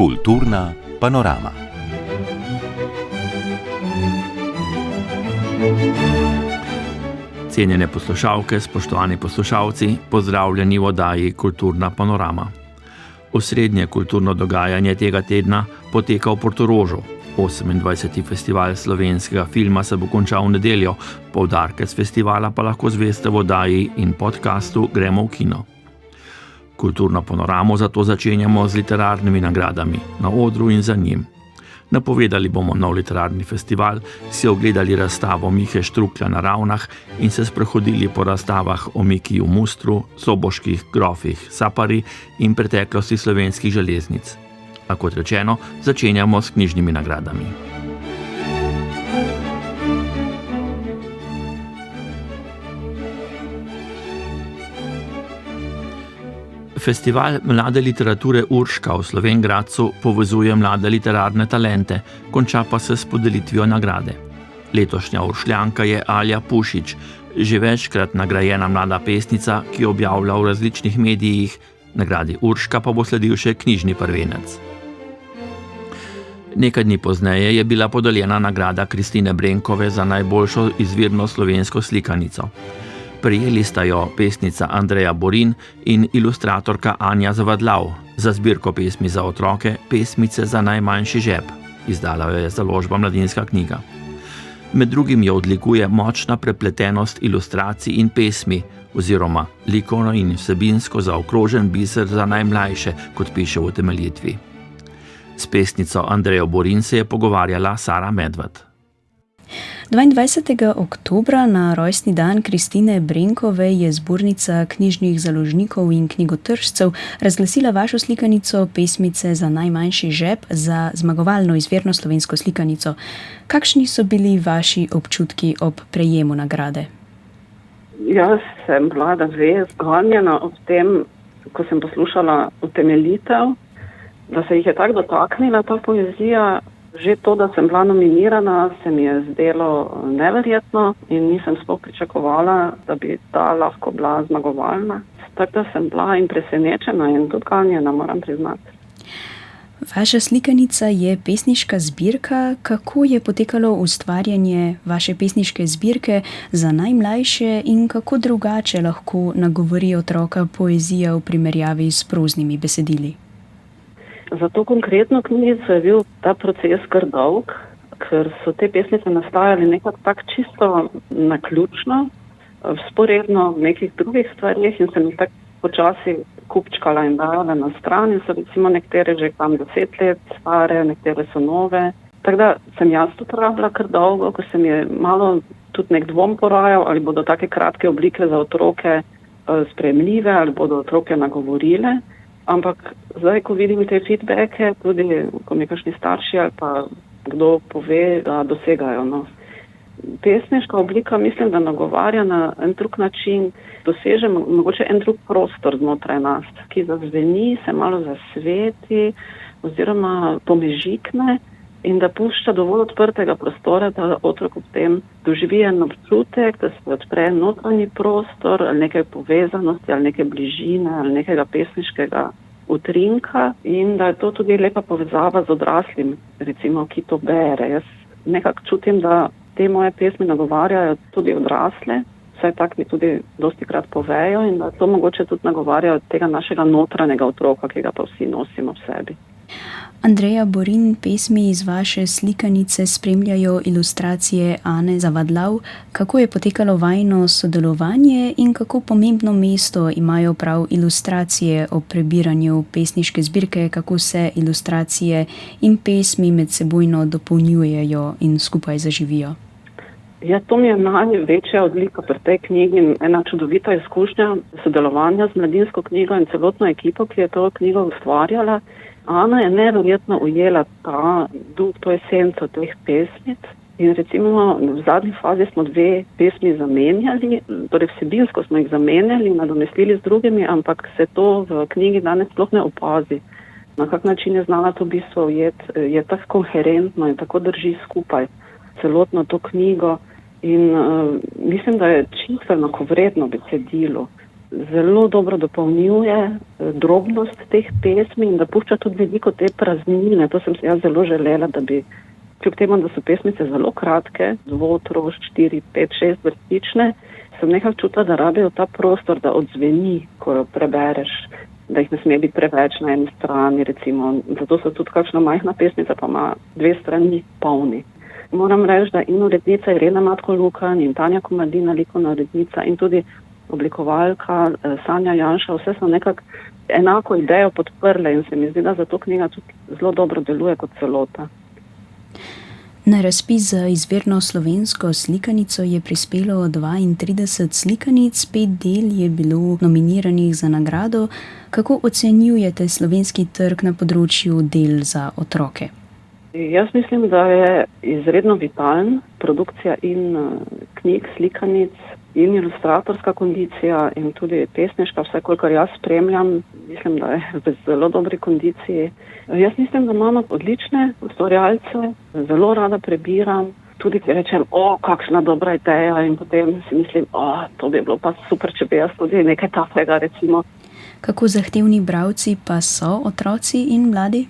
Kulturna panorama. Cenjene poslušalke, spoštovani poslušalci, pozdravljeni v oddaji Kulturna panorama. Osrednje kulturno dogajanje tega tedna poteka v Portorožu. 28. festival slovenskega filma se bo končal v nedeljo, poudarke z festivala pa lahko zveste v oddaji in podcastu Gremo v kino. Kulturno panoramo zato začenjamo z literarnimi nagradami na odru in za njim. Napovedali bomo nov literarni festival, si ogledali razstavo Mihe Štruklja na Ravnah in se sprehodili po razstavah o Miki v Mustru, soboških grofih Sapari in preteklosti slovenskih železnic. A kot rečeno, začenjamo s knjižnimi nagradami. Festival mlade literature Urška v Slovenj Gradcu povezuje mlade literarne talente, konča pa se s podelitvijo nagrade. Letošnja uršljanka je Alja Pušič, že večkrat nagrajena mlada pesnica, ki objavlja v različnih medijih, nagradi Urška pa bo sledil še knjižni prvenec. Nekaj dni pozneje je bila podeljena nagrada Kristine Brenkove za najboljšo izvirno slovensko slikanico. Prejeli sta jo pesnica Andreja Borin in ilustratorka Anja Zavadlav za zbirko pesmi za otroke Pesmice za najmanjši žep. Izdala jo je založba Mladinska knjiga. Med drugim jo odlikuje močna prepletenost ilustracij in pesmi oziroma likovno in vsebinsko zaokrožen biser za najmlajše, kot piše v utemeljitvi. S pesnico Andrejo Borin se je pogovarjala Sara Medved. 22. oktobra na rojstni dan Kristine Brenkove je zbornica knjižnih založnikov in knjigotržcev razglasila vašo slikanico Pesmice za najmanjši žep za zmagovalno izvirno slovensko slikanico. Kakšni so bili vaši občutki ob prejemu nagrade? Jaz sem bila zganjena ob tem, ko sem poslušala utemeljitev, da se jih je tako dotaknila ta poezija. Že to, da sem bila nominirana, se mi je zdelo neverjetno in nisem sploh pričakovala, da bi ta lahko bila zmagovalna. Tako da sem bila in presenečena in tudi ganjena, moram priznati. Vaša slikanica je pesniška zbirka. Kako je potekalo ustvarjanje vaše pesniške zbirke za najmlajše in kako drugače lahko nagovori otroka poezija v primerjavi s proznimi besedili? Za to konkretno knjigico je bil ta proces kar dolg, ker so te pesmice nastajali nekako tako čisto naključno, vzporedno v nekih drugih stvarih in sem jih tako počasi kupčkala in dajala na stran in so recimo nekatere že tam 10 let stare, nekatere so nove. Tako da sem jaz tudi rabila kar dolgo, ko se mi je malo tudi nek dvom porajal, ali bodo take kratke oblike za otroke sprejemljive, ali bodo otroke nagovorile. Ampak zdaj, ko vidim te feedbacke, tudi ko mi kakšni starši ali pa kdo pove, da dosegajo. No. Pesniška oblika mislim, da nagovarja na en drug način, doseže mogoče en drug prostor znotraj nas, ki zazveni, se malo zasveti oziroma pomežikne in da pušča dovolj odprtega prostora, da otrok ob tem doživi en občutek, da se odpre notranji prostor ali nekaj povezanosti ali neke bližine ali nekega pesniškega utrinka in da je to tudi lepa povezava z odraslim, recimo, ki to bere. Jaz nekako čutim, da te moje pesmi nagovarjajo tudi odrasle, vsaj tak mi tudi dostikrat povejo in da to mogoče tudi nagovarjajo tega našega notranjega otroka, ki ga pa vsi nosimo v sebi. Andreja Borin, pesmi iz vaše slikanice spremljajo ilustracije Ane Zavadlav. Kako je potekalo vajino sodelovanje in kako pomembno mesto imajo prav ilustracije ob prebiranju pesniške zbirke, kako se ilustracije in pesmi med sebojno dopolnjujejo in skupaj zaživijo? Ja, to mi je največja odlika pri tej knjigi, ena čudovita izkušnja sodelovanja z Mladinsko knjigo in celotno ekipo, ki je to knjigo ustvarjala. Ana je neverjetno ujela ta duh, to esenco teh pesmic in recimo v zadnji fazi smo 2 pesmi zamenjali, torej vsebinsko smo jih zamenjali, nadomestili z drugimi, ampak se to v knjigi danes sploh ne opazi. Na kak način je znala to bistvo ujeti, je tako koherentno in tako drži skupaj celotno to knjigo in mislim, da je čisto enakovredno besedilo. zelo dobro dopolnjuje drobnost teh pesmi in da pušča tudi veliko te praznine. To sem si jaz zelo želela, da bi, kljub temu, da so pesmice zelo kratke, dvotrož, 4, 5, 6 vrstične, sem nekako čutila, da rabijo ta prostor, da odzveni, ko jo prebereš, da jih ne sme biti preveč na eni strani, recimo. Zato so tudi kakšna majhna pesmica, pa ima 2 strani polni. Moram reči, da in urednica Irena Matko-Lukan in Tanja Komadina, likovna urednica in tudi oblikovalka Sanja Janša, vse so nekako enako idejo podprle in se mi zdi, da zato knjiga tudi zelo dobro deluje kot celota. Na razpis za izvirno slovensko slikanico je prispelo 32 slikanic, 5 del je bilo nominiranih za nagrado. Kako ocenjujete slovenski trg na področju del za otroke? Jaz mislim, da je izredno vitalen, produkcija in knjig, slikanic in ilustratorska kondicija in tudi pesniška, vse kolikor jaz spremljam, mislim, da je v zelo dobri kondiciji. Jaz mislim, da imamo odlične ustvarjalce, zelo rada prebiram, tudi rečem, kakšna dobra ideja in potem si mislim, to bi bilo pa super, če bi jaz tudi nekaj takega recimo. Kako zahtevni bralci pa so otroci in mladi?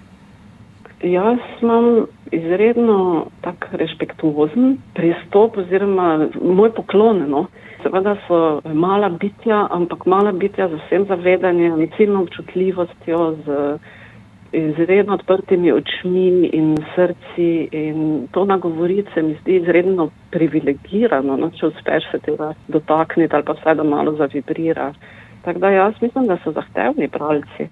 Jaz imam izredno tak respektuozen pristop oziroma moj poklon, no. Seveda so mala bitja, ampak mala bitja z vsem zavedanjem, ciljno občutljivostjo, z izredno odprtimi očmi in srci in to nagovoriti se mi zdi izredno privilegirano, no, če uspeš se tega dotakniti ali pa vsaj da malo zavibrira. Tako da jaz mislim, da so zahtevni bralci.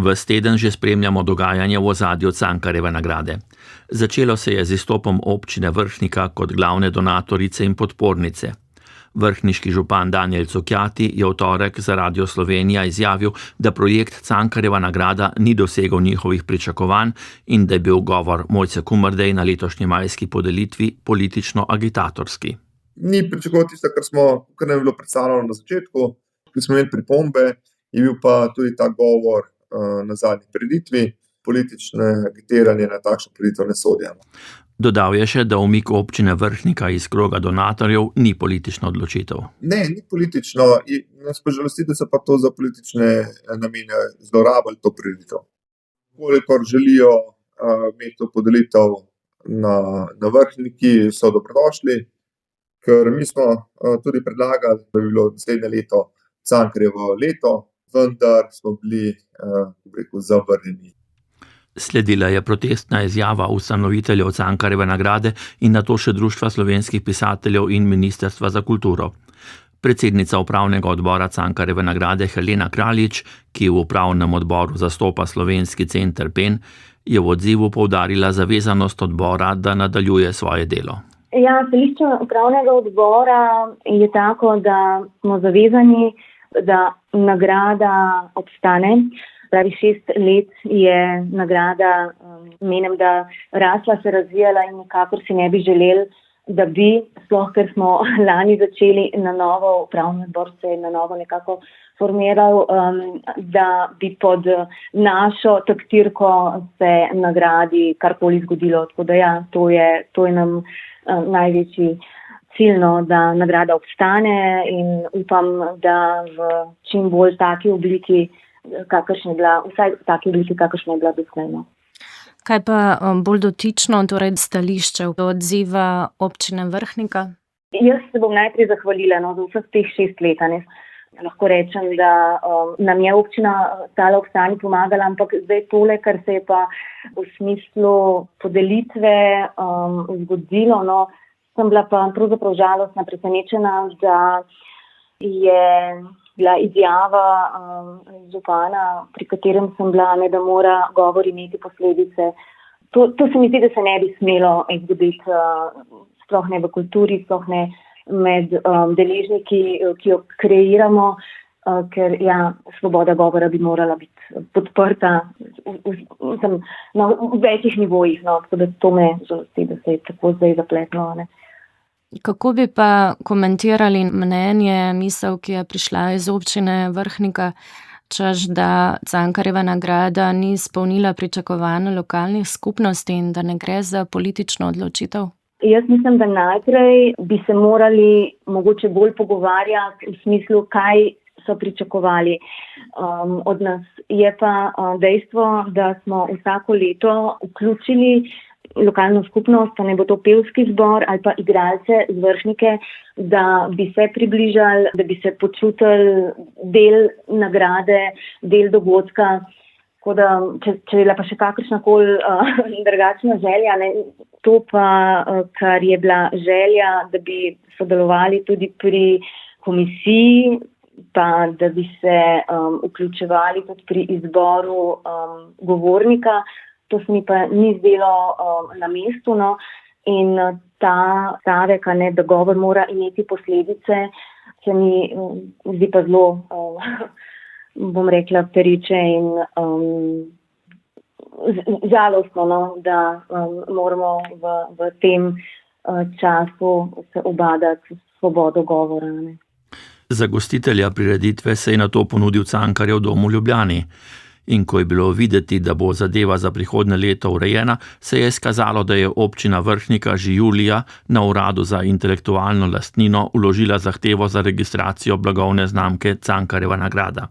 Ves teden že spremljamo dogajanje v ozadju Cankarjeve nagrade. Začelo se je z izstopom občine Vrhnika kot glavne donatorice in podpornice. Vrhniški župan Danijel Cukjati je v torek za Radio Slovenija izjavil, da projekt Cankarjeva nagrada ni dosegel njihovih pričakovanj in da je bil govor Mojce Kumrdej na letošnji majski podelitvi politično-agitatorski. Ni pričakoval tisto, kar nam je bilo predstavljeno na začetku, ki smo imeli pripombe, je bil pa tudi ta govor na zadnji prireditvi, politične agitiranje na takšno prireditev ne sodijo. Dodal je še, da umik občine Vrhnika iz kroga donatorjev ni politična odločitev. Ne, ni politično. Nas pa žalosti, da so pa to za politične namene zlorabili to prireditev. Kolikor želijo imeti to podelitev na Vrhniki, so dobrodošli, ker mi smo tudi predlagali, da bi bilo naslednje leto Cankarjevo leto. vendar smo bili, zavrnjeni. Sledila je protestna izjava ustanoviteljev Cankarjeve nagrade in nato še Društva slovenskih pisateljev in Ministrstva za kulturo. Predsednica upravnega odbora Cankarjeve nagrade Helena Kraljič, ki v upravnem odboru zastopa Slovenski center PEN, je v odzivu poudarila zavezanost odbora, da nadaljuje svoje delo. Ja, stališče upravnega odbora je tako, da smo zavezani, da nagrada obstane. Pravi 6 let je nagrada, menim, da rasla, se razvijala in nikakor si ne bi želeli, da bi, sploh ker smo lani začeli na novo, upravni odbor se je na novo nekako formiral, da bi pod našo taktirko se nagradi karkoli zgodilo. Tako da ja, to je nam največji cilj, da nagrada obstane in upam, da v čim bolj taki obliki, kakršna je bila, vsaj v taki obliki, kakršna je bila doslej. Kaj pa bolj dotično, torej stališče odziva občine Vrhnika? Jaz se bom najprej zahvalila za vseh teh 6 let. Lahko rečem, da nam je občina stala ob strani, pomagala, ampak zdaj tole, kar se je pa v smislu podelitve zgodilo, sem bila pa pravzaprav žalostna, presenečena, da je bila izjava župana, pri katerem sem bila, da mora govor imeti posledice. To se mi zdi, da se ne bi smelo zgoditi, sploh ne v kulturi, sploh ne med deležniki, ki jo kreiramo, ker svoboda govora bi morala biti podprta na večjih nivojih, tako da to me žalosti, da se je tako zdaj zapletlo. Kako bi pa komentirali mnenje, misel, ki je prišla iz občine Vrhnika, češ, da Cankarjeva nagrada ni izpolnila pričakovanj lokalnih skupnosti in da ne gre za politično odločitev? Jaz mislim, da najprej bi se morali mogoče bolj pogovarjati v smislu, kaj so pričakovali od nas. Je pa dejstvo, da smo vsako leto vključili lokalno skupnost, pa ne bo to pevski zbor ali pa igralce z Vrhnike, da bi se približali, da bi se počutili del nagrade, del dogodka. Tako da, če je bila pa še kakršnakoli drugačna želja, to pa, kar je bila želja, da bi sodelovali tudi pri komisiji, pa da bi se vključevali tudi pri izboru govornika, to se mi pa ni zdelo na mestu, in ta stavek, da govor mora imeti posledice, se mi zdi pa zelo, bom rekla, pereče in žalostno, da moramo v tem času se ubadati s svobodo govora. Za gostitelja prireditve se je nato ponudil Cankarjev dom v Ljubljani. In ko je bilo videti, da bo zadeva za prihodnje leto urejena, se je izkazalo, da je občina Vrhnika že julija na uradu za intelektualno lastnino vložila zahtevo za registracijo blagovne znamke Cankarjeva nagrada.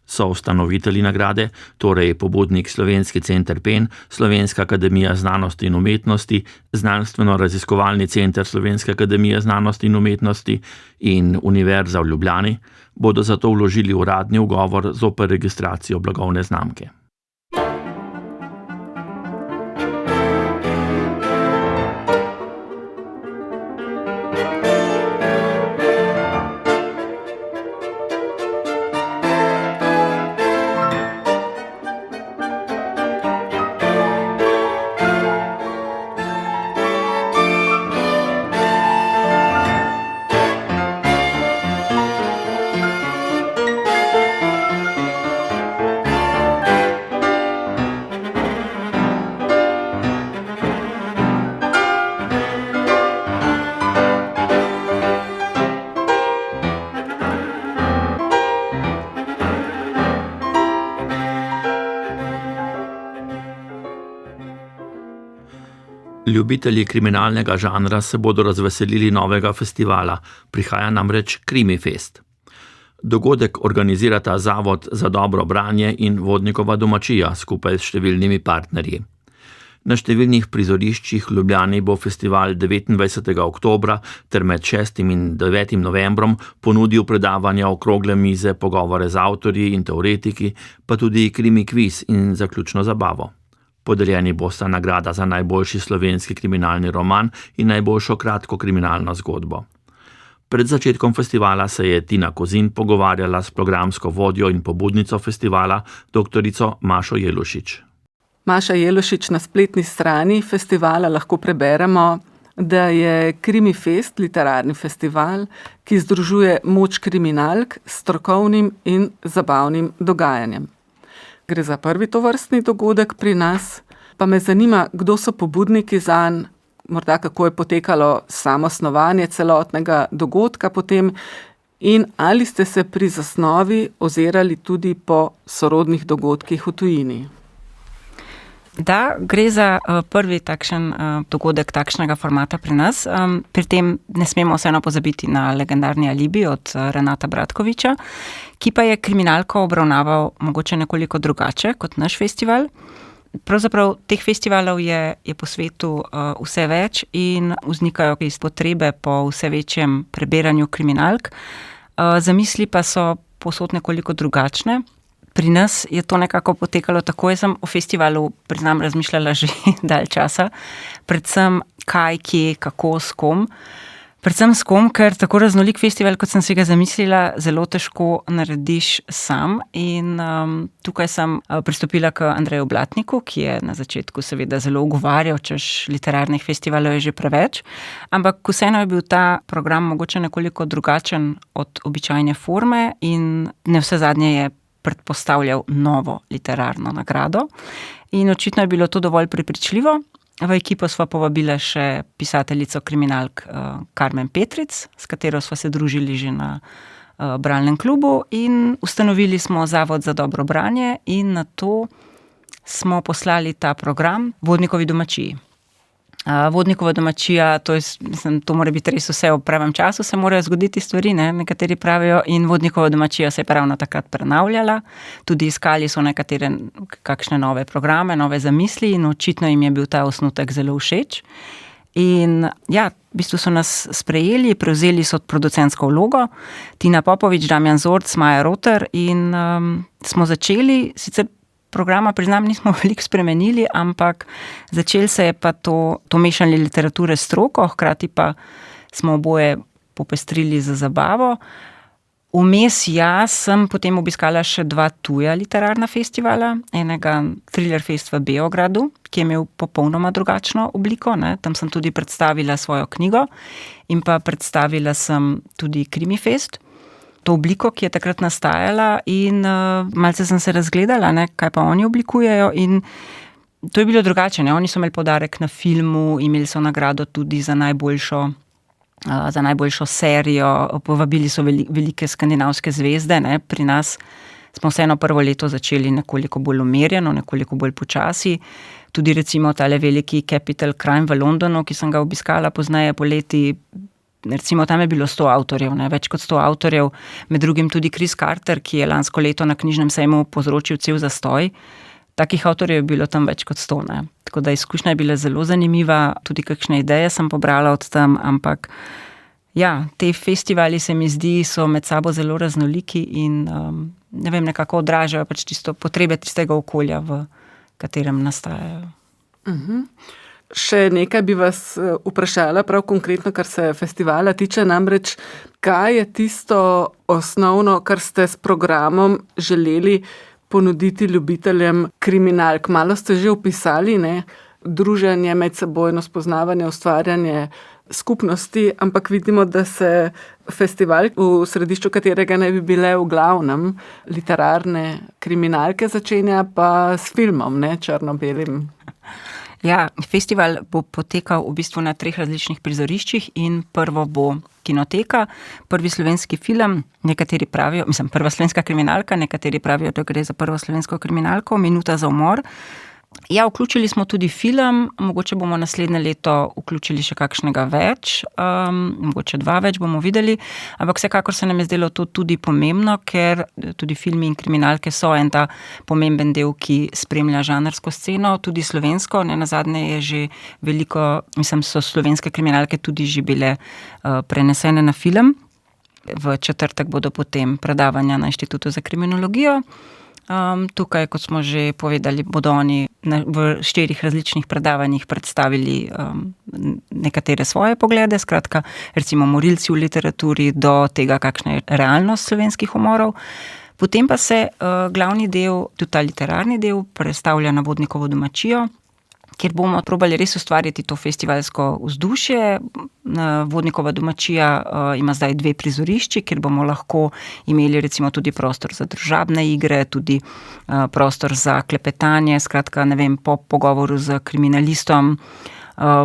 Soustanovitelji nagrade, torej pobudnik Slovenski center PEN, Slovenska akademija znanosti in umetnosti, Znanstveno-raziskovalni center Slovenske akademije znanosti in umetnosti in Univerza v Ljubljani, bodo zato vložili uradni ugovor zoper registracijo blagovne znamke. Ljubitelji kriminalnega žanra se bodo razveselili novega festivala, prihaja namreč Krimifest. Dogodek organizirata Zavod za dobro branje in Vodnikova domačija skupaj s številnimi partnerji. Na številnih prizoriščih v Ljubljani bo festival 29. oktobra ter med 6. in 9. novembrom ponudil predavanja, okrogle mize, pogovore z avtorji in teoretiki, pa tudi krimi kviz in zaključno zabavo. Podeljeni bosta nagrada za najboljši slovenski kriminalni roman in najboljšo kratko kriminalno zgodbo. Pred začetkom festivala se je Tina Kozin pogovarjala s programsko vodjo in pobudnico festivala, doktorico Mašo Jelušič. Maša Jelušič, na spletni strani festivala lahko preberemo, da je Krimifest literarni festival, ki združuje moč kriminalk s strokovnim in zabavnim dogajanjem. Gre za prvi tovrstni dogodek pri nas, pa me zanima, kdo so pobudniki zanj, morda kako je potekalo samo snovanje celotnega dogodka potem in ali ste se pri zasnovi ozirali tudi po sorodnih dogodkih v tujini. Da, gre za prvi takšen dogodek takšnega formata pri nas. Pri tem ne smemo vseeno pozabiti na legendarni Alibi od Renata Bratkoviča, ki pa je kriminalko obravnaval mogoče nekoliko drugače kot naš festival. Pravzaprav teh festivalov je po svetu vse več in vznikajo iz potrebe po vse večjem prebiranju kriminalk. Zamisli pa so povsod nekoliko drugačne. Pri nas je to nekako potekalo tako, jaz sem o festivalu, priznam, razmišljala že dalj časa, predvsem kaj, kje, kako, s kom. Predvsem s kom, ker tako raznolik festival, kot sem si ga zamislila, zelo težko narediš sam in tukaj sem pristopila k Andreju Blatniku, ki je na začetku seveda zelo ugovarjal, češ literarnih festivalov je že preveč, ampak vseeno je bil ta program mogoče nekoliko drugačen od običajne forme in ne vse zadnje je predpostavljal novo literarno nagrado in očitno je bilo to dovolj prepričljivo. V ekipo sva povabila še pisateljico kriminalk Karmen Petric, s katero sva se družili že na bralnem klubu in ustanovili smo Zavod za dobro branje in nato smo poslali ta program Vodnikovi domačiji. Vodnikova domačija, to mora biti res vse v pravem času, se morajo zgoditi stvari, ne? Nekateri pravijo, in Vodnikova domačija se je pravno takrat prenavljala, tudi iskali so nekatere kakšne nove programe, nove zamisli in očitno jim je bil ta osnutek zelo všeč. In ja, v bistvu so nas sprejeli, prevzeli so producentsko vlogo, Tina Popovič, Damjan Zorc, Maja Roter in smo začeli, sicer programa, priznam, nismo veliko spremenili, ampak začeli se je pa to mešanje literature s stroko, hkrati pa smo oboje popestrili za zabavo. Vmes jaz sem potem obiskala še 2 tuja literarna festivala, enega Thriller Fest v Beogradu, ki je imel popolnoma drugačno obliko, ne? Tam sem tudi predstavila svojo knjigo in pa predstavila sem tudi Krimifest. To obliko, ki je takrat nastajala in malce sem se razgledala, ne, kaj pa oni oblikujejo in to je bilo drugače, ne. Oni so imeli poudarek na filmu, imeli so nagrado tudi za najboljšo serijo, povabili so velike skandinavske zvezde, ne. Pri nas smo vseeno prvo leto začeli nekoliko bolj umirjeno, nekoliko bolj počasi. Tudi recimo tale veliki Capital Crime v Londonu, ki sem ga obiskala pozneje poleti, recimo tam je bilo 100 avtorjev, ne, več kot 100 avtorjev, med drugim tudi Chris Carter, ki je lansko leto na knjižnem sejmu povzročil cel zastoj. Takih avtorjev je bilo tam več kot 100, ne. Tako da izkušnja je bila zelo zanimiva, tudi kakšne ideje sem pobrala od tam, ampak ja, te festivali se mi zdi, so med sabo zelo raznoliki in ne vem, nekako odražajo pač tisto potrebe tistega okolja, v katerem nastajajo. Še nekaj bi vas vprašala, prav konkretno, kar se festivala tiče, namreč, kaj je tisto osnovno, kar ste s programom želeli ponuditi ljubiteljem kriminalk? Malo ste že opisali, ne? Druženje, medsebojno spoznavanje, ustvarjanje skupnosti, ampak vidimo, da se festival, v središču katerega naj bi bile v glavnem literarne kriminalke, začenja pa s filmom, ne, črno-belim. Ja, festival bo potekal v bistvu na 3 različnih prizoriščih in prvo bo Kinoteka, prvi slovenski film, nekateri pravijo, prva slovenska kriminalka, nekateri pravijo, da gre za prvo slovensko kriminalko, Minuta za umor. Ja, vključili smo tudi film, mogoče bomo naslednje leto vključili še kakšnega več, mogoče 2 več bomo videli, ampak vsekakor se nam je zdelo to tudi pomembno, ker tudi filmi in kriminalke so en ta pomemben del, ki spremlja žanrsko sceno, tudi slovensko, nenazadnje je že veliko, so slovenske kriminalke tudi že bile prenesene na film. V četrtek bodo potem predavanja na Inštitutu za kriminologijo. Tukaj, kot smo že povedali, bodo oni v 4 različnih predavanjih predstavili nekatere svoje poglede, skratka, recimo morilci v literaturi do tega, kakšna je realnost slovenskih umorov. Potem pa se glavni del, tudi ta literarni del, prestavlja na Vodnikovo domačijo, kjer bomo probali res ustvariti to festivalsko vzdušje. Vodnikova domačija ima zdaj 2 prizorišči, kjer bomo lahko imeli recimo tudi prostor za družabne igre, tudi prostor za klepetanje, skratka, ne vem, po pogovoru z kriminalistom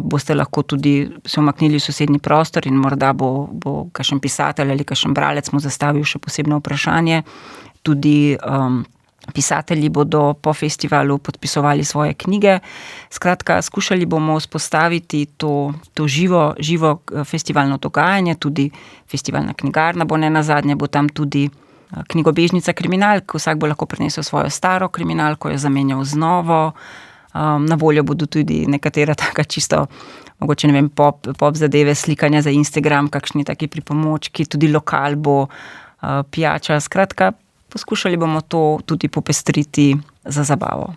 boste lahko tudi se umaknili v sosednji prostor in morda bo kakšen pisatelj ali kakšen bralec mu zastavil še posebno vprašanje. Tudi pisatelji bodo po festivalu podpisovali svoje knjige. Skratka, skušali bomo vzpostaviti to živo festivalno dogajanje, tudi festivalna knjigarna bo nenazadnje, bo tam tudi knjigobežnica kriminalk, vsak bo lahko prinesel svojo staro kriminalko, jo zamenjal z novo. Na voljo bodo tudi nekatera taka čisto, mogoče ne vem, pop zadeve, slikanja za Instagram, kakšni taki pripomočki, tudi lokal bo, pijača, skratka, poskušali bomo to tudi popestriti za zabavo.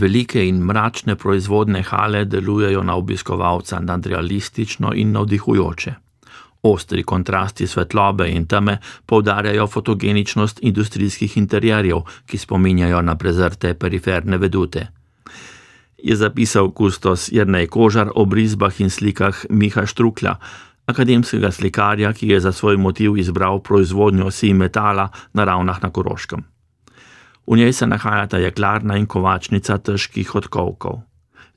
Velike in mračne proizvodne hale delujejo na obiskovalca nadrealistično in navdihujoče. Ostri kontrasti svetlobe in teme poudarjajo fotogeničnost industrijskih interjerjev, ki spominjajo na prezrte periferne vedute. Je zapisal kustos Jernej Kožar ob risbah in slikah Miha Štruklja, akademskega slikarja, ki je za svoj motiv izbral proizvodnjo sij metala na Ravnah na Koroškem. V njej se nahajata jeklarna in kovačnica težkih odkovkov.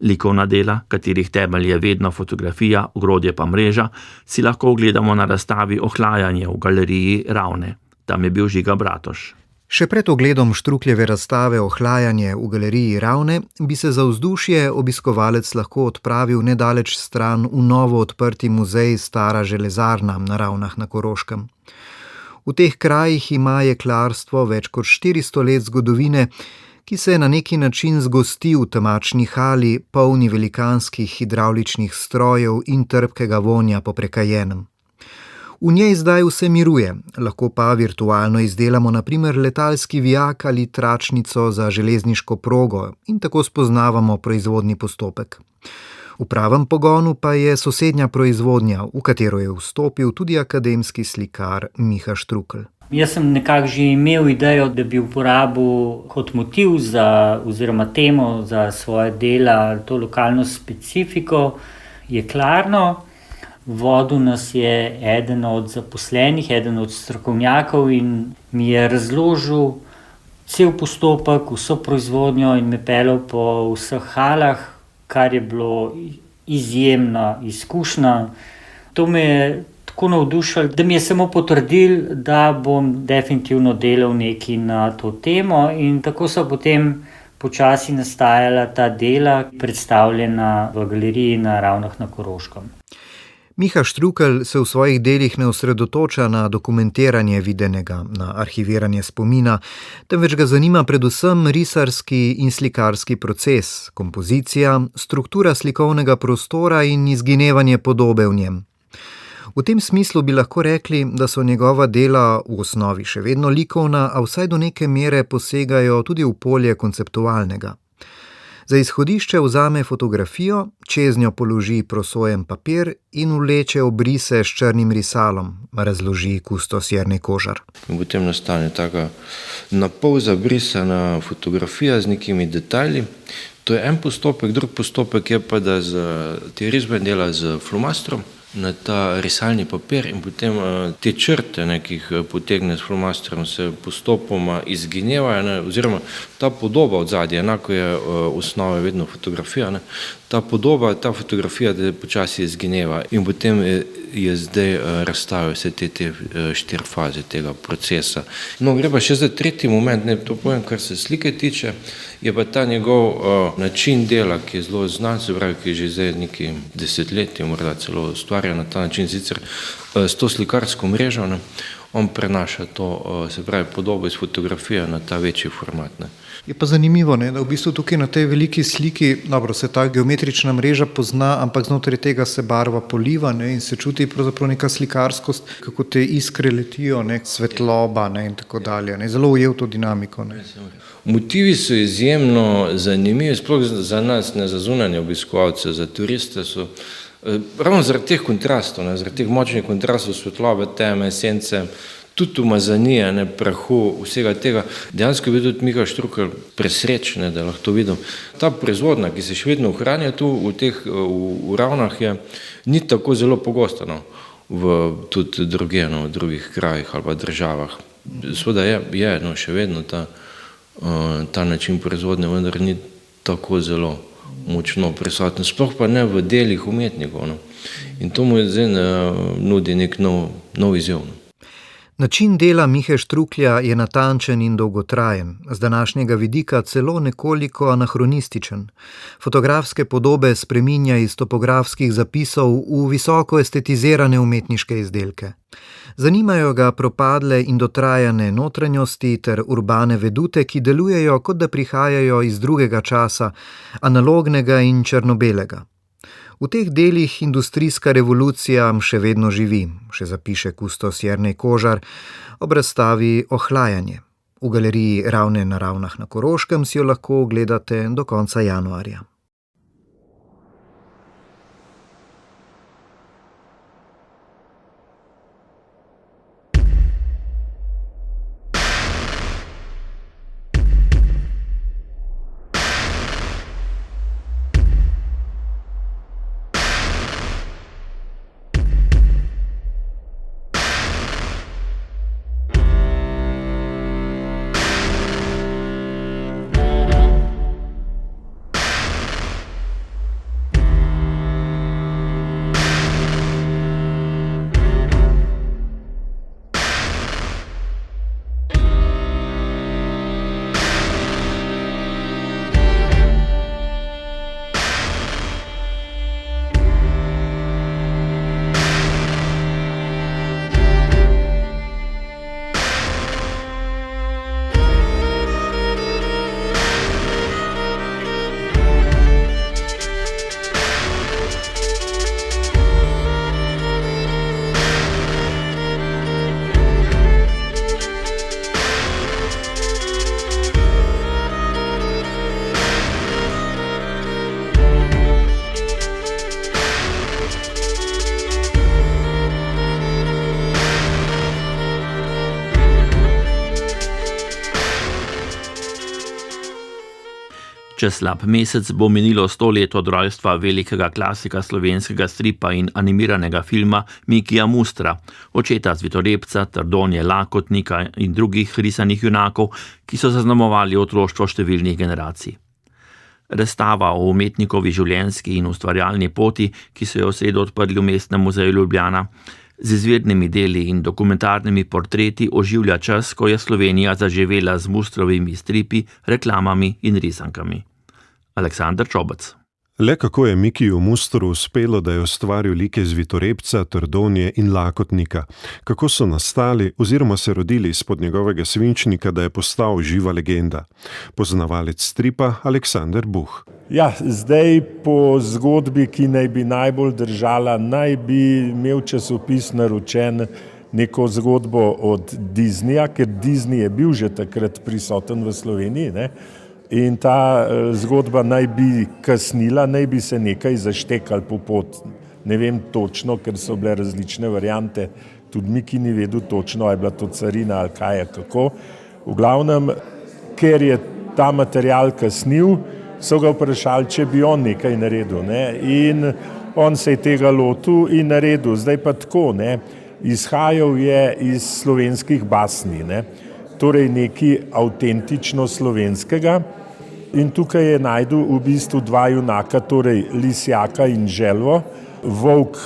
Likovna dela, katerih temelj je vedno fotografija, ogrodje pa mreža, si lahko ogledamo na razstavi Ohlajanje v galeriji Ravne. Tam je bil Žiga Bratoš. Še pred ogledom Štrukljeve razstave Ohlajanje v galeriji Ravne bi se za vzdušje obiskovalec lahko odpravil nedaleč stran v novo odprti muzej Stara železarna na Ravnah na Koroškem. V teh krajih ima jeklarstvo več kot 400 let zgodovine, ki se na neki način zgosti v temačni hali, polni velikanskih hidravličnih strojev in trpkega vonja po prekajenem. V njej zdaj vse miruje, lahko pa virtualno izdelamo na primer letalski vijak ali tračnico za železniško progo in tako spoznavamo proizvodni postopek. V pravem pogonu pa je sosednja proizvodnja, v katero je vstopil tudi akademski slikar Miha Štrukelj. Jaz sem nekako že imel idejo, da bi uporabil kot motiv oziroma temo za svoje dela to lokalno specifiko jeklarno. Vodil nas je eden od zaposlenih, eden od strokovnjakov in mi je razložil cel postopek, vso proizvodnjo in me peljal po vseh halah, kar je bilo izjemna izkušnja. To me je tako navdušili, da mi je samo potrdil, da bom definitivno delal nekaj na to temo, in tako so potem počasi nastajala ta dela, predstavljena v galeriji na Ravnah na Koroškem. Miha Štrukelj se v svojih delih ne osredotoča na dokumentiranje videnega, na arhiviranje spomina, temveč ga zanima predvsem risarski in slikarski proces, kompozicija, struktura slikovnega prostora in izginevanje podobe v njem. V tem smislu bi lahko rekli, da so njegova dela v osnovi še vedno likovna, a vsaj do neke mere posegajo tudi v polje konceptualnega. Za izhodišče vzame fotografijo, čez njo položi prosojen papir in vleče obrise s črnim risalom, razloži kustos Jernej Kožar. Potem nastane taka napol zabrisana fotografija z nekimi detajli. To je en postopek, drug postopek je pa, da te risbe dela z flomastrom na ta risalni papir in potem te črte, ki jih potegne s flomastrom, se postopoma izginevajo, oziroma ta podoba od zadnje, enako je osnova vedno fotografija, ta podoba, ta fotografija počasi izgineva in potem je zdaj razstavil vse te 4 faze tega procesa. No, gre pa še za tretji moment, to povem, kar se slike tiče, je pa ta njegov način dela, ki je zelo znan, se pravi, ki je že zdaj nekaj desetletij, morda celo ustvarja na ta način, sicer s to slikarsko mrežo, on prenaša to, se pravi, podobo iz fotografije na ta večji format. Je pa zanimivo, da v bistvu tukaj na tej veliki sliki, dobro, se ta geometrična mreža pozna, ampak znotraj tega se barva poliva in se čuti pravzaprav neka slikarskost, kako te iskre letijo, svetloba in tako dalje. Zelo ujel to dinamiko. Motivi so izjemno zanimivi, sploh za nas, za zunanje obiskovalce, za turiste so ravno zaradi teh kontrastov, zaradi teh močnih kontrastov svetlobe, teme, sence, tudi umazanije, prahu, vsega tega. Dejansko je bil tudi Miha Štrukelj presrečen, da lahko to vidim. Ta proizvodnja, ki se še vedno ohranja tu v Ravnah, ni tako zelo pogosta, tudi druge, v drugih krajih ali pa državah. Seveda je še vedno ta način proizvodnje, vendar ni tako zelo močno prisoten, sploh pa ne v delih umetnikov. In to mu zdaj nudi nek nov izziv. Način dela Mihe Štruklja je natančen in dolgotrajen, z današnjega vidika celo nekoliko anahronističen. Fotografske podobe spreminja iz topografskih zapisov v visoko estetizirane umetniške izdelke. Zanimajo ga propadle in dotrajane notranjosti ter urbane vedute, ki delujejo, kot da prihajajo iz drugega časa, analognega in črnobelega. V teh delih industrijska revolucija še vedno živi, še zapiše kustos Jernej Kožar ob razstavi Ohlajanje. V galeriji Ravne na Ravnah na Koroškem si jo lahko ogledate do konca januarja. Čez slab mesec bo minilo 100 let od rojstva velikega klasika slovenskega stripa in animiranega filma Mikija Mustra, očeta Zvitolepca, Trdonje Lakotnika in drugih risanih junakov, ki so zaznamovali otroštvo številnih generacij. Razstava o umetnikovi življenjski in ustvarjalni poti, ki so jo v sredo odprli v Mestnem muzeju Ljubljana, Z izvirnimi deli in dokumentarnimi portreti oživlja čas, ko je Slovenija zaživela z Mustrovimi stripi, reklamami in risankami. Aleksander Čobec. Le kako je Mikiju Mustru uspelo, da je ustvaril like Zvitorepca, Trdonje in Lakotnika? Kako so nastali oziroma se rodili izpod njegovega svinčnika, da je postal živa legenda? Poznavalec stripa Aleksander Buh. Ja, zdaj po zgodbi, ki naj bi najbolj držala, naj bi imel časopis naročen neko zgodbo od Disneyja, ker Disney je bil že takrat prisoten v Sloveniji, ne? In ta zgodba naj bi kasnila, naj bi se nekaj zaštekali po pot. Ne vem točno, ker so bile različne variante, tudi Miki ni vedel točno, ali je bila to carina ali kaj je kako. V glavnem, ker je ta material kasnil, so ga vprašali, če bi on nekaj naredil, ne? In on se je tega lotil in naredil. Zdaj pa tako, ne? Izhajal je iz slovenskih basni, ne? Torej nekaj avtentično slovenskega. In tukaj je najdel v bistvu dva junaka, torej Lisjaka in Želvo. Volk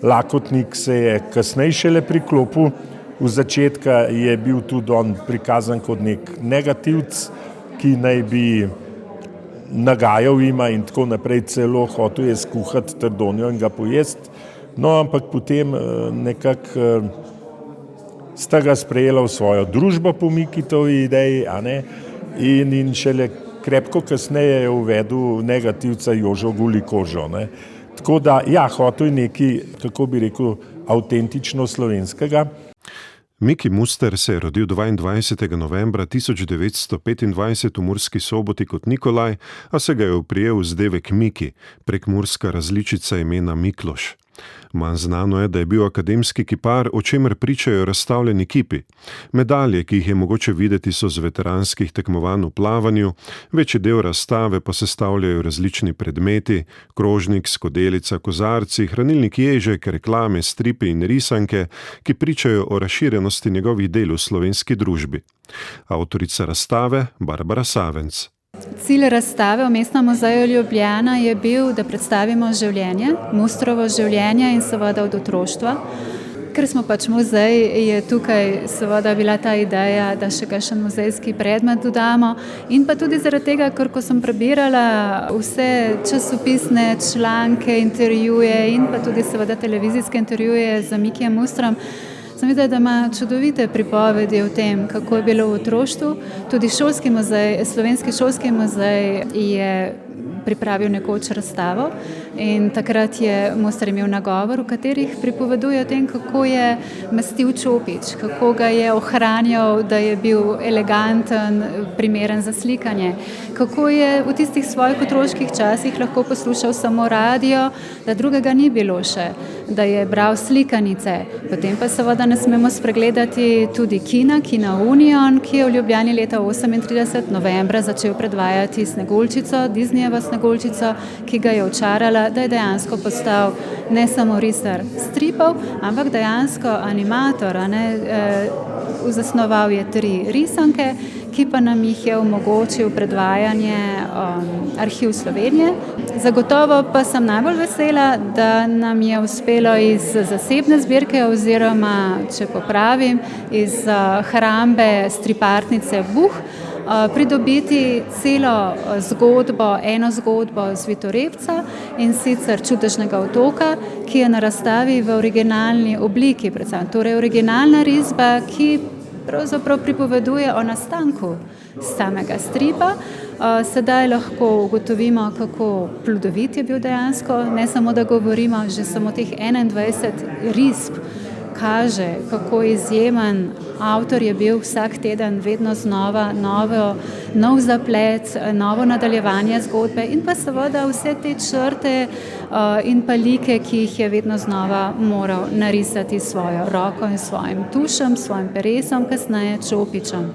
Lakotnik se je kasneje šele priklopil. V začetka je bil tudi on prikazan kot nek negativc, ki naj bi nagajal ima in tako naprej, celo hotel je skuhati Trdonjo in ga pojesti. No, ampak potem nekako sta ga sprejela v svojo družbo po Mikitovi ideji, a ne? In šele krepko kasneje je uvedel negativca Jožo Gulikožo, ne? Tako da, ja, hotel je nekaj, kako bi rekel, avtentično slovenskega. Miki Muster se je rodil 22. novembra 1925 v Murski Soboti kot Nikolaj, a se ga je oprijel vzdevek Miki, prekmurska različica imena Mikloš. Manj znano je, da je bil akademski kipar, o čemer pričajo razstavljeni kipi. Medalje, ki jih je mogoče videti, so z veteranskih tekmovanj v plavanju, večji del razstave pa sestavljajo različni predmeti, krožnik, skodelica, kozarci, hranilnik ježek, reklame, stripi in risanke, ki pričajo o razširjenosti njegovih del v slovenski družbi. Avtorica razstave Barbara Savenc. Cilj razstave v Mestnem muzeju Ljubljana je bil, da predstavimo življenje, Mustrovo življenje in seveda od otroštva. Ker smo pač muzej, je tukaj seveda bila ta ideja, da še kakšen muzejski predmet dodamo. In pa tudi zaradi tega, ker ko sem prebirala vse časopisne članke, intervjuje in pa tudi seveda televizijske intervjuje z Mikijem Mustrom, sem videla, da ima čudovite pripovedi o tem, kako je bilo v otroštvu. Tudi šolski muzej, Slovenski šolski muzej je pripravil nekoč razstavo in takrat je Muster imel nagovor, v katerih pripoveduje o tem, kako je mastil čopič, kako ga je ohranjal, da je bil eleganten, primeren za slikanje, kako je v tistih svojih otroških časih lahko poslušal samo radio, da drugega ni bilo še, da je bral slikanice. Potem pa seveda ne smemo spregledati tudi Kina Union, ki je v Ljubljani leta 1938 novembra začel predvajati Sneguljčico, Disneyjevo Sneguljčico, ki ga je očarala, da je dejansko postal ne samo risar stripov, ampak dejansko animator. Zasnoval je 3 risanke, ki pa nam jih je omogočil predvajanje Arhiv Slovenije. Zagotovo pa sem najbolj vesela, da nam je uspelo iz zasebne zbirke oziroma, če popravim, iz hrambe stripartnice Buh pridobiti celo zgodbo, eno zgodbo Zvitorepca in sicer Čudežnega otoka, ki je na razstavi v originalni obliki, predvsem. Torej originalna risba, ki pravzaprav pripoveduje o nastanku samega stripa. Sedaj lahko ugotovimo, kako plodovit je bil dejansko, ne samo da govorimo, že samo teh 21 risb kaže, kako izjemen avtor je bil vsak teden, vedno znova nov zaplet, novo nadaljevanje zgodbe in pa seveda vse te črte in pa like, ki jih je vedno znova moral narisati svojo roko in svojim tušem, svojim peresom, kasneje čopičem.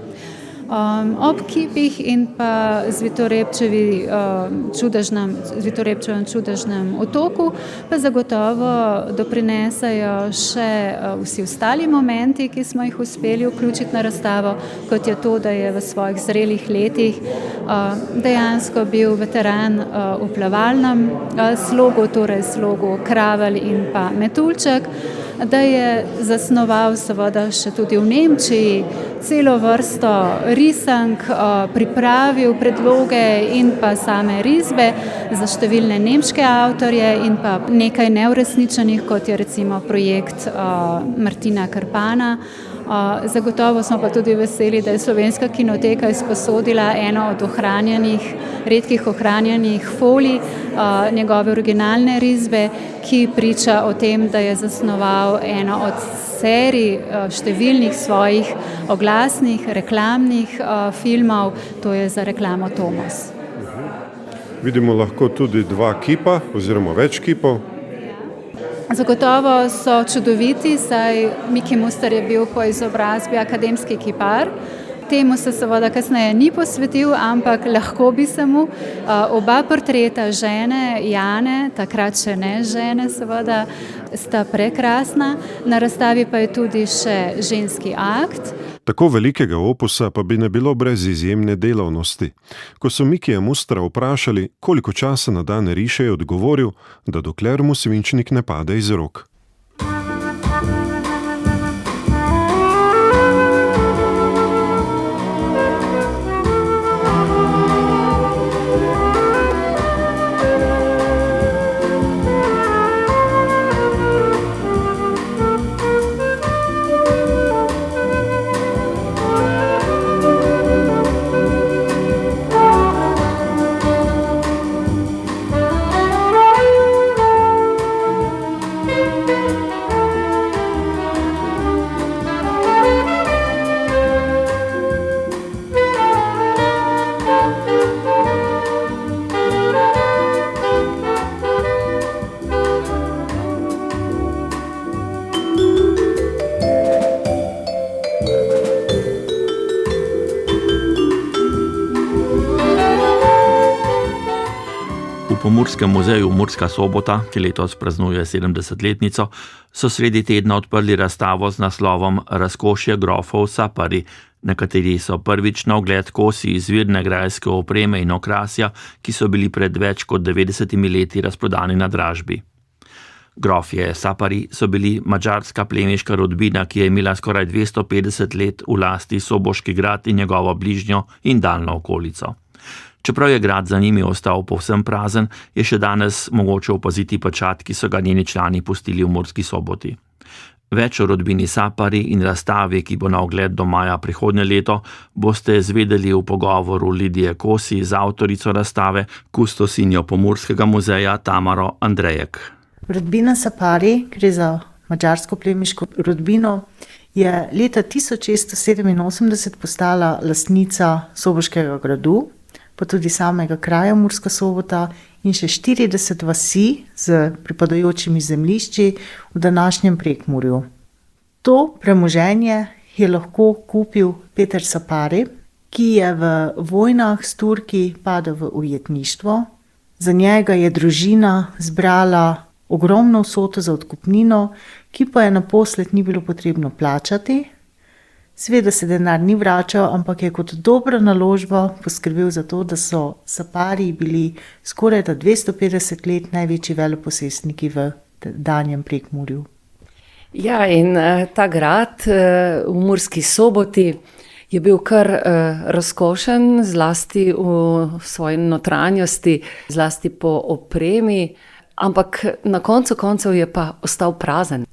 Ob kipih in pa Zvitorepčevem čudežnem otoku pa zagotovo doprinesajo še vsi ostali momenti, ki smo jih uspeli vključiti na razstavo, kot je to, da je v svojih zrelih letih dejansko bil veteran v plavalnem slogu, torej slogu Kravelj in pa Metuljček. da je zasnoval seveda še tudi v Nemčiji celo vrsto risank, pripravil predloge in pa same risbe za številne nemške avtorje in pa nekaj neuresničenih, kot je recimo projekt Martina Krpana. Zagotovo smo pa tudi veseli, da je Slovenska kinoteka izposodila eno od redkih ohranjenih folij, njegove originalne risbe, ki priča o tem, da je zasnoval eno od serij številnih svojih oglasnih, reklamnih filmov, to je za reklamo Tomos. Vidimo lahko tudi 2 kipa oziroma več kipov. Zagotovo so čudoviti, saj Miki Muster je bil po izobrazbi akademski kipar. Temu se seveda kasneje ni posvetil, ampak lahko bi se mu. Oba portreta žene, Jane, takrat še ne žene seveda, sta prekrasna. Na razstavi pa je tudi še ženski akt. Tako velikega opusa pa bi ne bilo brez izjemne delavnosti. Ko so Mikija Mustra vprašali, koliko časa na dan riše, je odgovoril, da dokler mu svinčnik ne pade iz rok. V Pomurskem muzeju Murska Sobota, ki letos praznuje 70-letnico, so sredi tedna odprli razstavo z naslovom Razkošje grofov Sapari, na kateri so prvič na ogled kosi izvirne grajske opreme in okrasja, ki so bili pred več kot 90 leti razprodani na dražbi. Grofje Sapari so bili madžarska plemiška rodbina, ki je imela skoraj 250 let v lasti Soboški grad in njegovo bližnjo in daljno okolico. Čeprav je grad za njimi ostal povsem prazen, je še danes mogoče opaziti pečat, ki so ga njeni člani pustili v Murski Soboti. Več o rodbini Sapari in razstavi, ki bo na ogled do maja prihodnje leto, boste zvedeli v pogovoru Lidije Kosi z avtorico razstave, kustosinjo Pomurskega muzeja Tamaro Andrejek. Rodbina Sapari, gre za madžarsko plemiško rodbino, je leta 1687 postala lastnica Soboškega gradu, pa tudi samega kraja Murska Sobota in še 40 vasi z pripadajočimi zemljišči v današnjem Prekmurju. To premoženje je lahko kupil Peter Sapari, ki je v vojnah s Turki padel v ujetništvo. Za njega je družina zbrala ogromno vsoto za odkupnino, ki pa je naposled ni bilo potrebno plačati. Seveda se denar ni vračal, ampak je kot dobra naložba poskrbel za to, da so Sapari bili skoraj 250 let največji veleposestniki v danjem Prekmurju. Ja, in ta grad v Murski Soboti je bil kar razkošen, zlasti v svoji notranjosti, zlasti po opremi, ampak na koncu koncev je pa ostal prazen.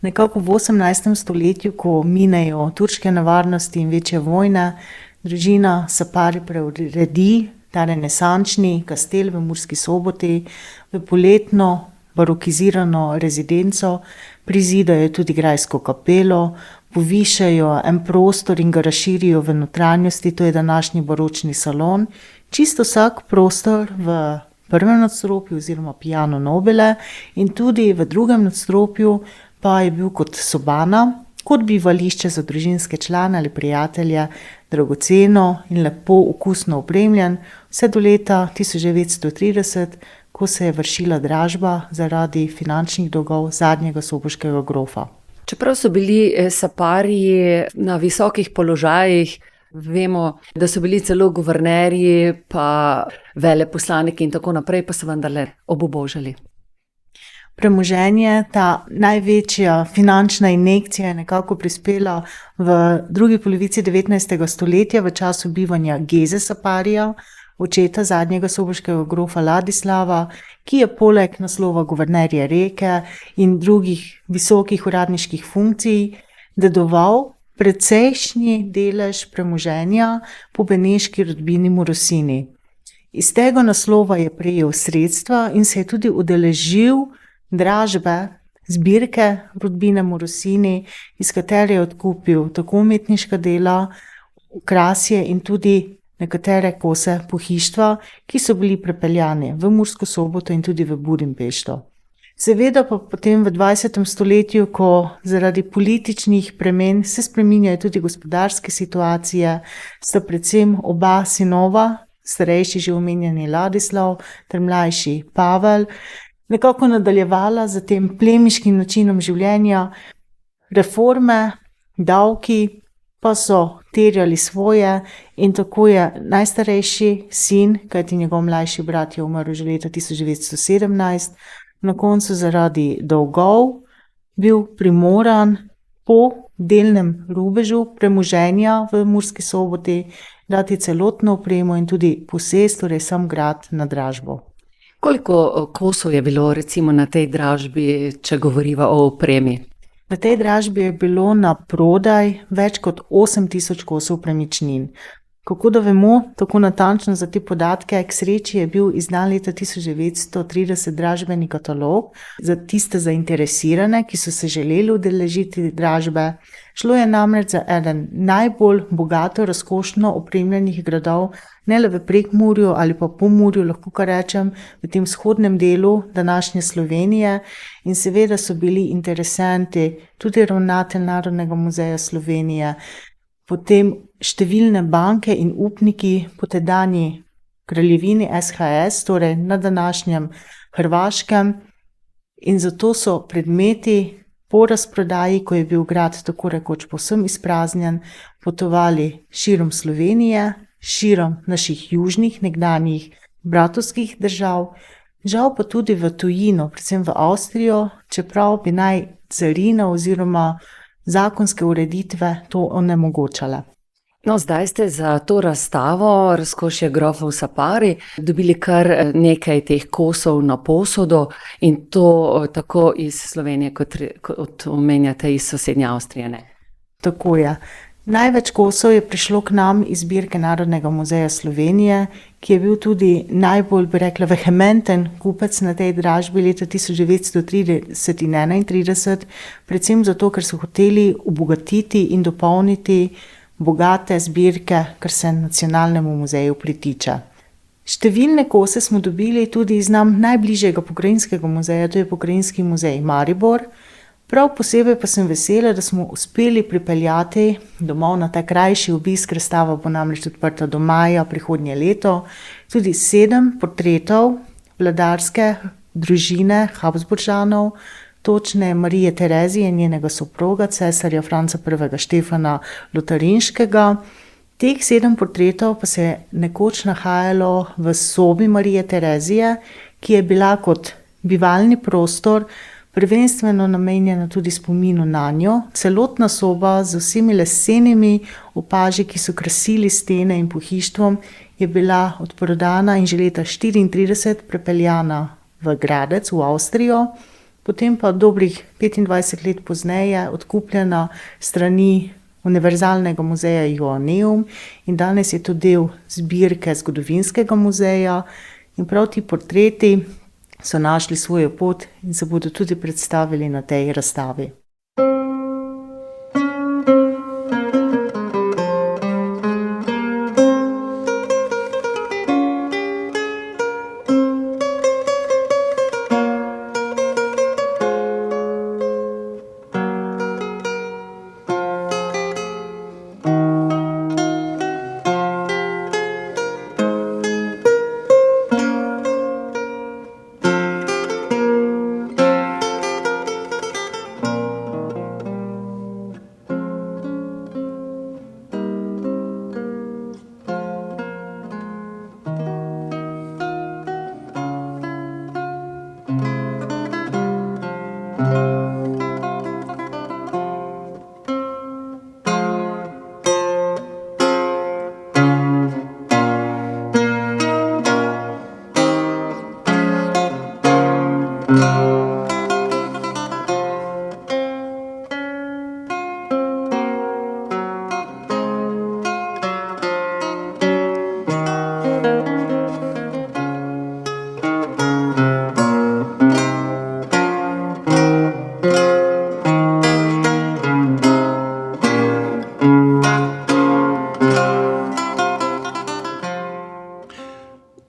Nekako v 18. stoletju, ko minejo turške nevarnosti in večje vojne, družina Sapari preuredi ta renesančni kastel v Murski Soboti v poletno barokizirano rezidenco, prizidajo tudi grajsko kapelo, povišajo en prostor in ga razširijo v notranjosti, to je današnji baročni salon. Čisto vsak prostor v prvem nadstropju oziroma piano nobile in tudi v drugem nadstropju pa je bil kot sobana, kot bivališče za družinske člane ali prijatelje, dragoceno in lepo okusno opremljen, vse do leta 1930, ko se je vršila dražba zaradi finančnih dolgov zadnjega soboškega grofa. Čeprav so bili Sapariji na visokih položajih, vemo, da so bili celo guvernerji, pa veleposlaniki in tako naprej, pa so vendarle obubožali. premoženje, ta največja finančna injekcija je nekako prispela v drugi polovici 19. stoletja v času bivanja Geze Saparija, očeta zadnjega soboškega grofa Ladislava, ki je poleg naslova guvernerja Reke in drugih visokih uradniških funkcij dedoval precejšnji delež premoženja po beneški rodbini Morosini. Iz tega naslova je prejel sredstva in se je tudi udeležil dražbe zbirke rodbine Morosini, iz katere je odkupil tako umetniška dela, okrasje in tudi nekatere kose pohištva, ki so bili prepeljani v Mursko Soboto in tudi v Budimpešto. Seveda pa potem v 20. stoletju, ko zaradi političnih premen se spreminjajo tudi gospodarske situacije, sta predvsem oba sinova, starejši že omenjeni Ladislav ter mlajši Pavel, nekako nadaljevala z tem plemiškim načinom življenja. Reforme, davki pa so terjali svoje in tako je najstarejši sin, kajti njegov mlajši brat je umrl že leta 1917, na koncu zaradi dolgov bil primoran po delnem rubežu premoženja v Murski Soboti dati celotno opremo in tudi posest, torej sam grad na dražbo. Koliko kosov je bilo recimo na tej dražbi, če govoriva o opremi? Na tej dražbi je bilo na prodaj več kot 8000 kosov premičnin. Kako da vemo tako natančno za te podatke, k sreči je bil izdan leta 1930 dražbeni katalog za tiste zainteresirane, ki so se želeli udeležiti dražbe. Šlo je namreč za eden najbolj bogato, razkošno opremljenih gradov, ne le v Prekmurju ali pa Pomurju, lahko kar rečem, v tem vzhodnem delu današnje Slovenije, in seveda so bili interesenti tudi ravnatelj Narodnega muzeja Slovenije, potem številne banke in upniki po tedanji kraljevini SHS, torej na današnjem Hrvaškem, in zato so predmeti po razprodaji, ko je bil grad tako rekoč povsem izpraznjen, potovali širom Slovenije, širom naših južnih nekdanjih bratovskih držav, žal pa tudi v tujino, predvsem v Avstrijo, čeprav bi naj carina oziroma zakonske ureditve to onemogočale. No, zdaj ste za to razstavo Razkošje grofov Sapari dobili kar nekaj teh kosov na posodo in to tako iz Slovenije, kot omenjate iz sosednje Avstrije, ne? Tako je. Največ kosov je prišlo k nam iz zbirke Narodnega muzeja Slovenije, ki je bil tudi najbolj, bi rekla, vehementen kupec na tej dražbi leta 1930 in 1931, predvsem zato, ker so hoteli obogatiti in dopolniti bogate zbirke, kar se Nacionalnemu muzeju pritiče. Številne kose smo dobili tudi iz nam najbližjega pokrajinskega muzeja, to je Pokrajinski muzej Maribor. Prav posebej pa sem vesela, da smo uspeli pripeljati domov na ta krajši obisk, razstava bo namreč odprta do maja prihodnje leto, tudi 7 portretov vladarske družine Habsburžanov, točne Marije Terezije in njenega soproga, cesarja Franca I. Štefana Lotarinškega. Teh 7 portretov pa se je nekoč nahajalo v sobi Marije Terezije, ki je bila kot bivalni prostor prvenstveno namenjena tudi spominu na njo. Celotna soba z vsemi lesenimi opaži, ki so krasili stene in pohištvom, je bila odprodana in že leta 1934 prepeljana v Gradec, v Avstrijo, potem pa dobrih 25 let pozneje odkupljena strani Univerzalnega muzeja Joanneum in danes je to del zbirke Zgodovinskega muzeja in prav ti portreti so našli svojo pot in se bodo tudi predstavili na tej razstavi.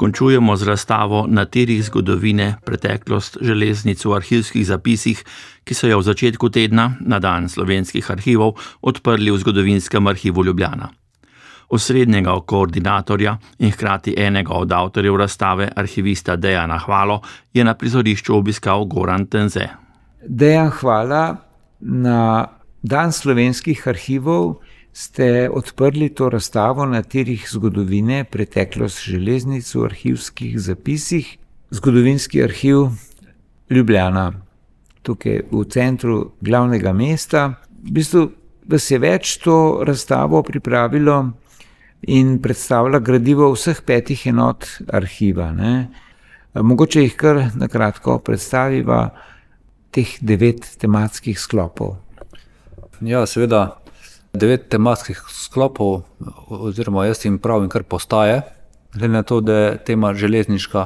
Končujemo z razstavo Na tirih zgodovine preteklost železnic v arhivskih zapisih, ki so jo v začetku tedna, na dan slovenskih arhivov, odprli v Zgodovinskem arhivu Ljubljana. Osrednjega koordinatorja in hkrati enega od avtorjev razstave, arhivista Dejana Hvalo, je na prizorišču obiskal Goran Tenze. Dejan, hvala. Na dan slovenskih arhivov ste odprli to razstavo Na tirih zgodovine preteklost železnic v arhivskih zapisih. Zgodovinski arhiv Ljubljana, tukaj v centru glavnega mesta. V bistvu vas je več to razstavo pripravilo in predstavlja gradivo vseh 5 enot arhiva, ne? Mogoče jih kar na kratko predstaviva, teh 9 tematskih sklopov. Ja, seveda 9 tematskih sklopov, oziroma jaz jim pravim kar postaje, glede na to, da je tema železniška.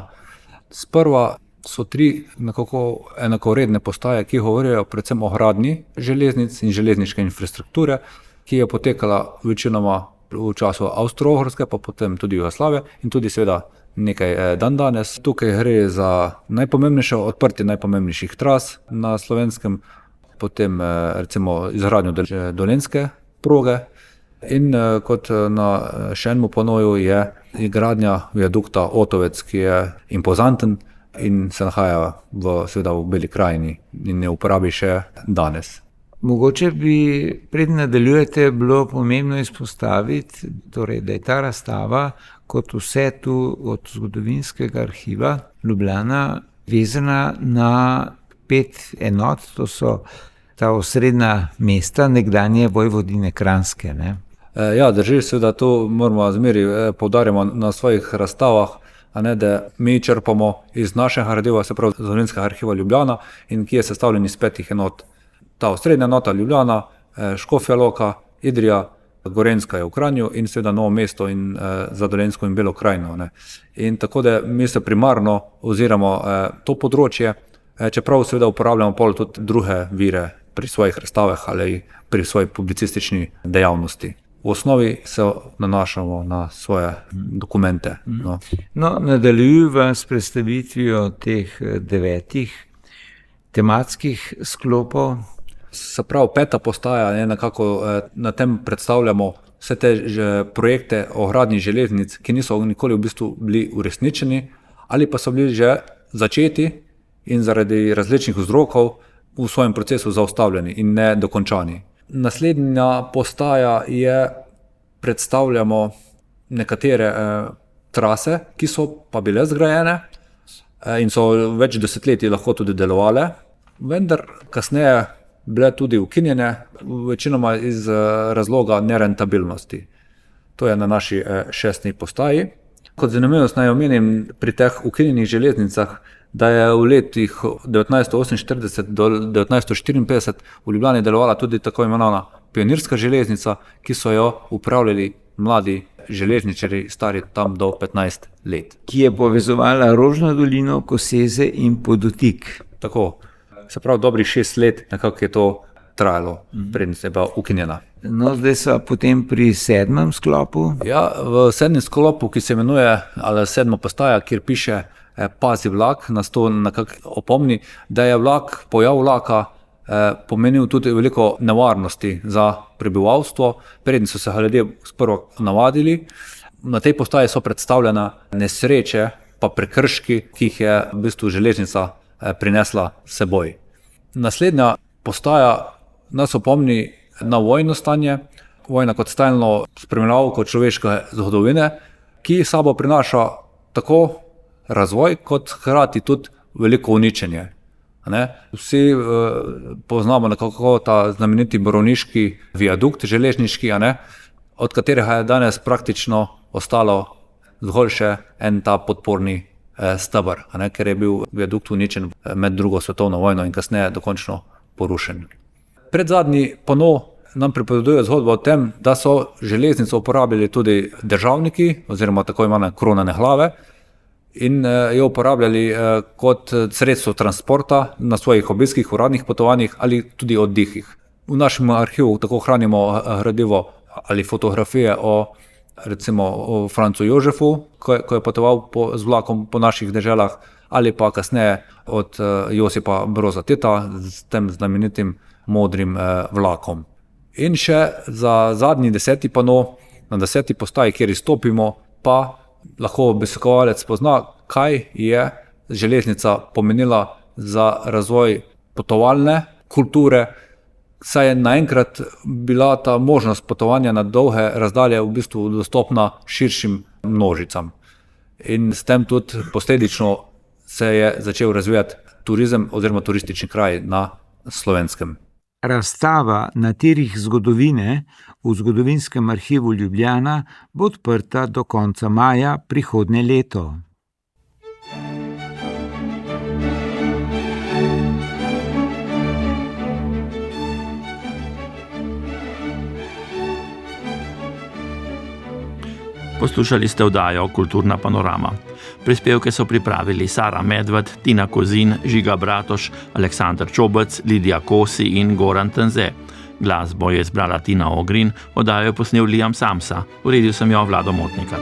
Sprva so 3 nekako enakovredne postaje, ki govorijo predvsem o gradnji železnic in železniške infrastrukture, ki je potekala večinoma v času Avstro-Ogrske, pa potem tudi Jugoslavije in tudi seveda nekaj dandanes. Tukaj gre za najpomembnejše odprtje najpomembnejših tras na Slovenskem, potem recimo izgradnjo dolenjske proge in kot na še enem ponoju je gradnja viadukta Otovec, ki je impozanten in se nahaja seveda v Beli krajini in ne uporabi še danes. Mogoče bi, preden nadaljujete, bilo pomembno izpostaviti, torej, da je ta razstava, kot vse tu od Zgodovinskega arhiva Ljubljana, vezana na 5 enot, to so ta osrednja mesta nekdanje Vojvodine Kranjske, ne? Ja, drži, seveda to moramo zmeraj poudarjamo na svojih razstavah, a ne, da mi črpamo iz našega gradiva, se pravi Zgodovinskega arhiva Ljubljana, in ki je sestavljen iz 5 enot. Ta osrednja enota Ljubljana, Škofja Loka, Idrija, Gorenjska je v Kranju in seveda Novo mesto in za Dolenjsko in Belo krajino, ne. In tako da mi se primarno oziramo to področje, čeprav seveda uporabljamo pol tudi druge vire pri svojih razstavah ali pri svoji publicistični dejavnosti. V osnovi se nanašamo na svoje dokumente. No, nadaljujem s predstavitvijo teh 9 tematskih sklopov. Se pravi, 5. postaja, nekako na tem predstavljamo vse te projekte o gradnji železnic, ki niso nikoli v bistvu bili uresničeni ali pa so bili že začeti in zaradi različnih vzrokov v svojem procesu zaustavljeni in ne dokončani. Naslednja postaja je, predstavljamo nekatere trase, ki so pa bile zgrajene in so več desetletij lahko tudi delovale, vendar kasneje bile tudi ukinjene, večinoma iz razloga nerentabilnosti. To je na naši 6. postaji. Kot zanimivost naj omenim pri teh ukinjenih železnicah, da je v letih 1948 do 1954 v Ljubljani delovala tudi tako imenovana pionirska železnica, ki so jo upravljali mladi železničarji, stari tam do 15 let. Ki je povezovala Rožno dolino, Koseze in Podotik. Tako, se pravi dobrih 6 let nekako je to trajalo, preden se je bila ukinjena. No, zdaj so potem pri 7. sklopu. Ja, v 7. sklopu, ki se imenuje, ali 7. postaja, kjer piše Pazi vlak, nas to nekako opomni, da je pojav vlaka pomenil tudi veliko nevarnosti za prebivalstvo, preden so se ljudje sprva navadili. Na tej postaji so predstavljene nesreče pa prekrški, ki jih je v bistvu železnica prinesla s seboj. Naslednja postaja nas opomni na vojno stanje, vojna kot stalno spremljevalko človeške zgodovine, ki sabo prinaša tako razvoj kot hkrati tudi veliko uničenje. Vsi poznamo nekako ta znameniti borovniški viadukt železniški, od katerega je danes praktično ostalo zgolj še en ta podporni steber, ker je bil viadukt uničen med drugo svetovno vojno in kasneje dokončno porušen. Predzadnji pano nam pripoveduje zgodbo o tem, da so železnico uporabljali tudi državniki oziroma tako imenovane kronane glave in jo uporabljali kot sredstvo transporta na svojih obiskih, uradnih potovanjih ali tudi oddihih. V našem arhivu tako hranimo gradivo ali fotografije o recimo o Francu Jožefu, ko je potoval z vlakom po naših deželah, ali pa kasneje od Josipa Broza Tita s tem znamenitim modrim vlakom. In še za zadnji 10. pano, na 10. postaji, kjer izstopimo, pa lahko obiskovalec pozna, kaj je železnica pomenila za razvoj potovalne kulture, saj je naenkrat bila ta možnost potovanja na dolge razdalje v bistvu dostopna širšim množicam. In s tem tudi posledično se je začel razvijati turizem oziroma turistični kraj na Slovenskem. Razstava Na tirih zgodovine v Zgodovinskem arhivu Ljubljana bo odprta do konca maja prihodnje leto. Poslušali ste oddajo Kulturna panorama. Prispevke so pripravili Sara Medved, Tina Kozin, Žiga Bratoš, Aleksandar Čobec, Lidija Kosi in Goran Tenze. Glasbo je izbrala Tina Ogrin, oddajo je posnel Liam Samsa, uredil sem jo Vlado Motnikar.